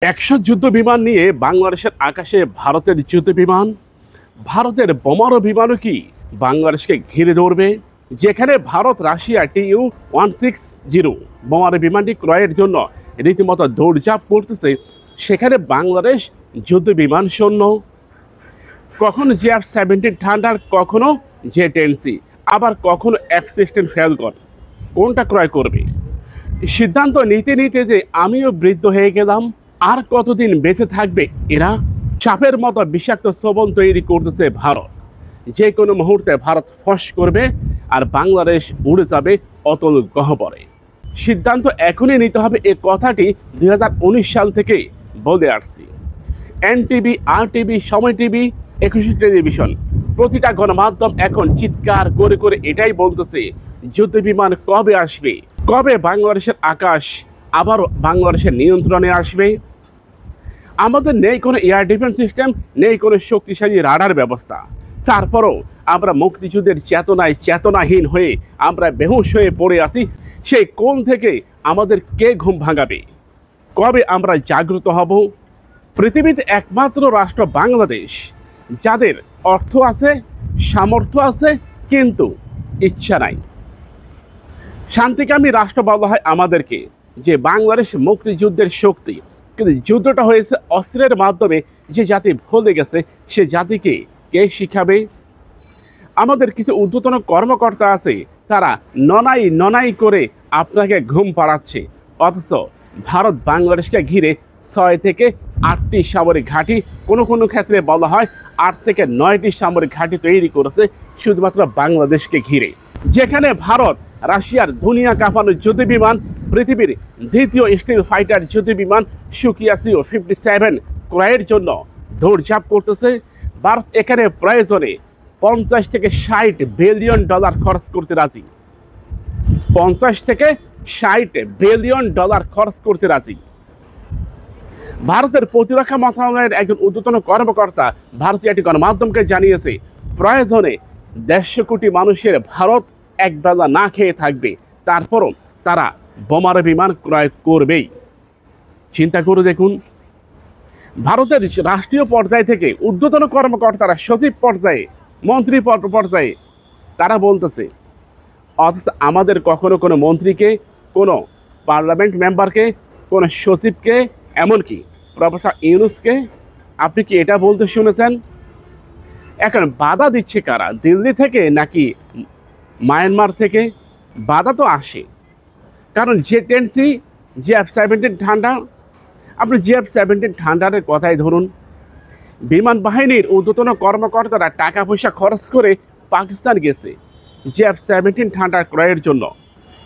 100 যুদ্ধ বিমান নিয়ে বাংলাদেশের আকাশে ভারতের যুদ্ধ বিমান, ভারতের বোমারু বিমানও কি বাংলাদেশকে ঘিরে ধরবে? যেখানে ভারত রাশিয়া TU-160 বোমারু বিমানটি ক্রয়ের জন্য রীতিমতো দৌড়ঝাঁপ করতেছে, সেখানে বাংলাদেশ যুদ্ধ বিমান শূন্য। কখনো JF-17 থান্ডার, কখনো J-10C, আবার কখনো F-16 ফ্যালকন। কোনটা ক্রয় করবে? সিদ্ধান্ত নিতে নিতে যে আমিও বৃদ্ধ হয়ে গেলাম। আর কতদিন বেঁচে থাকবে এরা? চাপের মতো বিষাক্ত শ্রবণ তৈরি করতেছে ভারত। যে কোনো মুহূর্তে ভারত ফস করবে আর বাংলাদেশ উড়ে যাবে অতল গহ্বরে। সিদ্ধান্ত এখনই নিতে হবে, এ কথাটি 2019 সাল থেকে বলে আসছি। NTV, RTV, সময় টিভি, 21 টেলিভিশন, প্রতিটা গণমাধ্যম এখন চিৎকার করে করে এটাই বলতেছে, যুদ্ধ বিমান কবে আসবে, কবে বাংলাদেশের আকাশ আবার বাংলাদেশের নিয়ন্ত্রণে আসবে। আমাদের নেই কোনো এয়ার ডিফেন্স সিস্টেম, নেই কোনো শক্তিশালী রাডার ব্যবস্থা। তারপরও আমরা মুক্তিযুদ্ধের চেতনাহীন হয়ে আমরা বেহুশ হয়ে পড়ে আছি। সেই কোণ থেকে আমাদের কে ঘুম ভাঙাবে? কবে আমরা জাগ্রত হব? পৃথিবীতে একমাত্র রাষ্ট্র বাংলাদেশ, যাদের অর্থ আছে, সামর্থ্য আছে, কিন্তু ইচ্ছা নাই। শান্তিকামী রাষ্ট্র বলা হয় আমাদেরকে, যে বাংলাদেশ মুক্তিযুদ্ধের শক্তি, কিন্তু যুদ্ধটা হয়েছে অস্ত্রের মাধ্যমে। যে জাতি ভুলে গেছে, সে জাতিকে কে শিখাবে? আমাদের কিছু ঊর্ধ্বতন কর্মকর্তা আছে, তারা ননাই করে আপনাকে ঘুম পাড়াচ্ছে, অথচ ভারত বাংলাদেশকে ঘিরে 6 থেকে 8টি সামরিক ঘাঁটি, কোনো কোনো ক্ষেত্রে বলা হয় 8 থেকে 9টি সামরিক ঘাঁটি তৈরি করেছে শুধুমাত্র বাংলাদেশকে ঘিরে। যেখানে ভারত রাশিয়ার দুনিয়া কাঁপানো যুদ্ধ বিমান, পৃথিবীর দ্বিতীয় স্টিল ফাইটার যুদ্ধ বিমান সুকিয়া Su-57 ক্রয়ের জন্য দৌড়ঝাঁপ করতেছে। ভারত এখানে প্রয়োজনে 50 থেকে 60 বিলিয়ন ডলার খরচ করতে রাজি। 50 থেকে 60 বিলিয়ন ডলার খরচ করতে রাজি। ভারতের প্রতিরক্ষা মন্ত্রণালয়ের একজন ঊর্ধ্বতন কর্মকর্তা ভারতীয় একটি গণমাধ্যমকে জানিয়েছে, প্রয়োজনে 150 কোটি মানুষের ভারত একবেলা না খেয়ে থাকবে, তারপরও তারা বোমারু বিমান ক্রয় করবেই। চিন্তা করে দেখুন, ভারতের রাষ্ট্রীয় পর্যায় থেকে ঊর্ধ্বতন কর্মকর্তারা, সচিব পর্যায়ে, মন্ত্রী পর্যায়ে তারা বলতেছে, অথচ আমাদের কখনো কোনো মন্ত্রীকে, কোনো পার্লামেন্ট মেম্বারকে, কোনো সচিবকে, এমনকি প্রফেসর ইউনূসকে আপনি কি এটা বলতে শুনেছেন? এখন বাধা দিচ্ছে কারা? দিল্লি থেকে নাকি মায়ানমার থেকে? বাধা তো আসে, কারণ J-10C, JF-17 থান্ডার, আপনি JF-17 থান্ডারের কথাই ধরুন। বিমান বাহিনীর ঊর্ধ্বতন কর্মকর্তারা টাকা পয়সা খরচ করে পাকিস্তান গেছে JF-17 থান্ডার ক্রয়ের জন্য,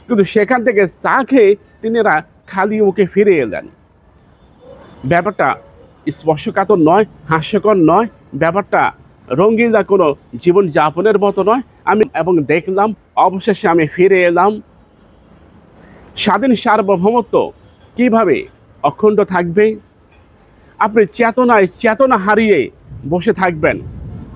কিন্তু সেখান থেকে চা খেয়ে তিনারা খালি মুখে ফিরে এলেন। ব্যাপারটা স্পর্শকাতর নয়, হাস্যকর নয়, ব্যাপারটা রঙ্গিলা কোনো জীবনযাপনের মতো নয়। আমি দেখলাম, অবশেষে আমি ফিরে এলাম। স্বাধীন সার্বভৌমত্ব কিভাবে অখণ্ড থাকবে? আপনি চেতনা হারিয়ে বসে থাকবেন,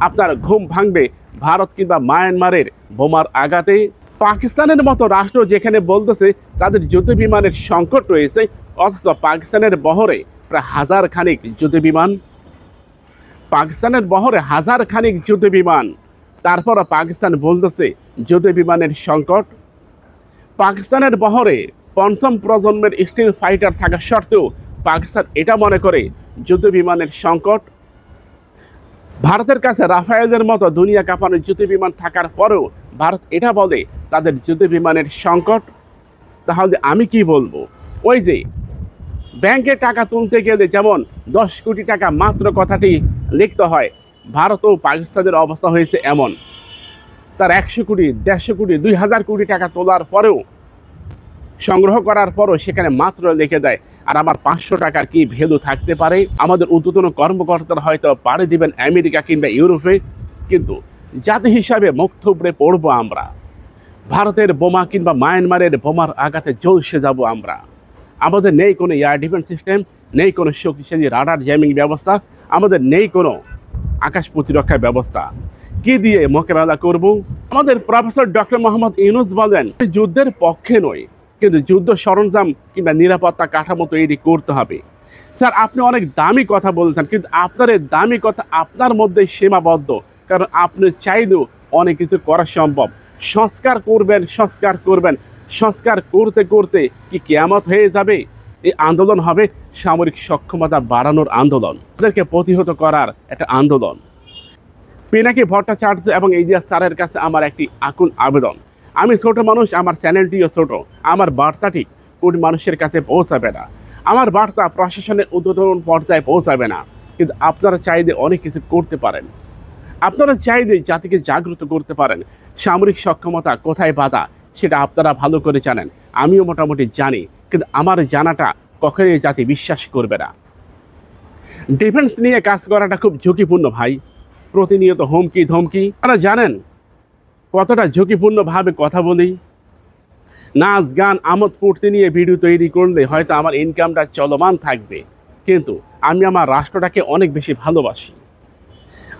আপনার ঘুম ভাঙবে ভারত কিংবা মায়ানমারের বোমার আঘাতে। পাকিস্তানের মতো রাষ্ট্র যেখানে বলতেছে তাদের যুদ্ধ বিমানের সংকট রয়েছে, অথচ পাকিস্তানের বহরে প্রায় 1000 খানিক যুদ্ধ বিমান। পাকিস্তানের বহরে 1000 খানিক যুদ্ধ বিমান, তারপরও পাকিস্তান বলতেছে যুদ্ধ বিমানের সংকট। পাকিস্তানের বহরে 5ম প্রজন্মের স্টিল ফাইটার থাকা সত্ত্বেও পাকিস্তান এটা মনে করে যুদ্ধ বিমানের সংকট। ভারতের কাছে রাফায়েলের মতো দুনিয়া কাঁপানো যুদ্ধ বিমান থাকার পরেও ভারত এটা বলে তাদের যুদ্ধ বিমানের সংকট। তাহলে আমি কি বলবো? ওই যে ব্যাংকে টাকা তুলতে গেলে যেমন 10 কোটি টাকা মাত্র কথাটি লিখতে হয়, ভারত ও পাকিস্তানের অবস্থা হয়েছে এমন। তার 100 কোটি, 150 কোটি, 2000 কোটি টাকা তোলার পরেও, সংগ্রহ করার পরও সেখানে মাত্র লিখে দেয়। আর আমার 500 টাকার কি ভ্যালু থাকতে পারে? আমাদের ঊর্ধ্বতন কর্মকর্তারা হয়তো পাড়ি দিবেন আমেরিকা কিংবা ইউরোপে, কিন্তু জাতি হিসাবে মুখ থুবড়ে পড়বো আমরা। ভারতের বোমা কিংবা মায়ানমারের বোমার আঘাতে ঝলসে যাব আমরা। আমাদের নেই কোনো এয়ার ডিফেন্স সিস্টেম, নেই কোনো শক্তিশালী রাডার জ্যামিং ব্যবস্থা, আমাদের নেই কোনো আকাশ প্রতিরক্ষা ব্যবস্থা। কি দিয়ে মোকাবেলা করব? আমাদের প্রফেসর ডক্টর মোহাম্মদ ইউনূস বলেন, যুদ্ধের পক্ষে নয়, কিন্তু যুদ্ধ সরঞ্জাম কিংবা নিরাপত্তা কাঠামো তৈরি করতে হবে। স্যার আপনি অনেক দামি কথা বলছেন, কিন্তু আপনার এই দামি কথা আপনার মধ্যে সীমাবদ্ধ, কারণ আপনি চাইলেও অনেক কিছু করা সম্ভব। সংস্কার করবেন, সংস্কার করবেন, সংস্কার করতে করতে কি কিয়ামত হয়ে যাবে? এই আন্দোলন হবে সামরিক সক্ষমতা বাড়ানোর আন্দোলন, তাদেরকে প্রতিহত করার একটা আন্দোলন। পিনাকি ভট্টাচার্য এবং ইলিয়াস স্যারের কাছে আমার একটি আকুল আবেদন। আমি ছোট মানুষ, আমার চ্যানেলটিও ছোট, আমার বার্তাটি কোটি মানুষের কাছে পৌঁছাবে না, আমার বার্তা প্রশাসনের ঊর্ধ্বতন পর্যায়ে পৌঁছাবে না, কিন্তু আপনারা চাইলে অনেক কিছু করতে পারেন। আপনারা চাইলে জাতিকে জাগ্রত করতে পারেন। সামরিক সক্ষমতা কোথায় বাধা সেটা আপনারা ভালো করে জানেন, আমিও মোটামুটি জানি, কিন্তু আমার জানাটা কখনোই জাতি বিশ্বাস করবে না। ডিফেন্স নিয়ে কাজ করাটা খুব ঝুঁকিপূর্ণ ভাই, প্রতিনিয়ত হুমকি ধমকি। আপনারা জানেন কতটা ঝুঁকিপূর্ণভাবে কথা বলি। নাচ গান আমোদ ফুর্তি নিয়ে ভিডিও তৈরি করলে হয়তো আমার ইনকামটা চলমান থাকবে, কিন্তু আমি আমার রাষ্ট্রটাকে অনেক বেশি ভালোবাসি।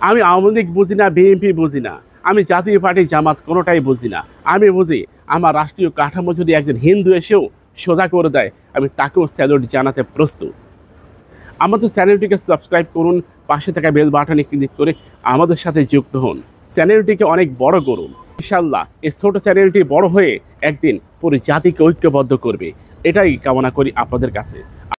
আমি আওয়ামী লীগ বুঝি না, বিএনপি বুঝি না, আমি জাতীয় পার্টি জামাত কোনোটাই বুঝি না। আমি বুঝি আমার রাষ্ট্রীয় কাঠামো যদি একজন হিন্দু এসেও সোজা করে দেয়, আমি তাকেও স্যালুট জানাতে প্রস্তুত। আমাদের চ্যানেলটিকে সাবস্ক্রাইব করুন, পাশে থাকা বেল বাটনে ক্লিক করে আমাদের সাথে যুক্ত হন, চ্যানেলটিকে অনেক বড় করুন। ইনশাল্লাহ এই ছোট চ্যানেলটি বড় হয়ে একদিন পুরো জাতিকে ঐক্যবদ্ধ করবে, এটাই কামনা করি আপনাদের কাছে।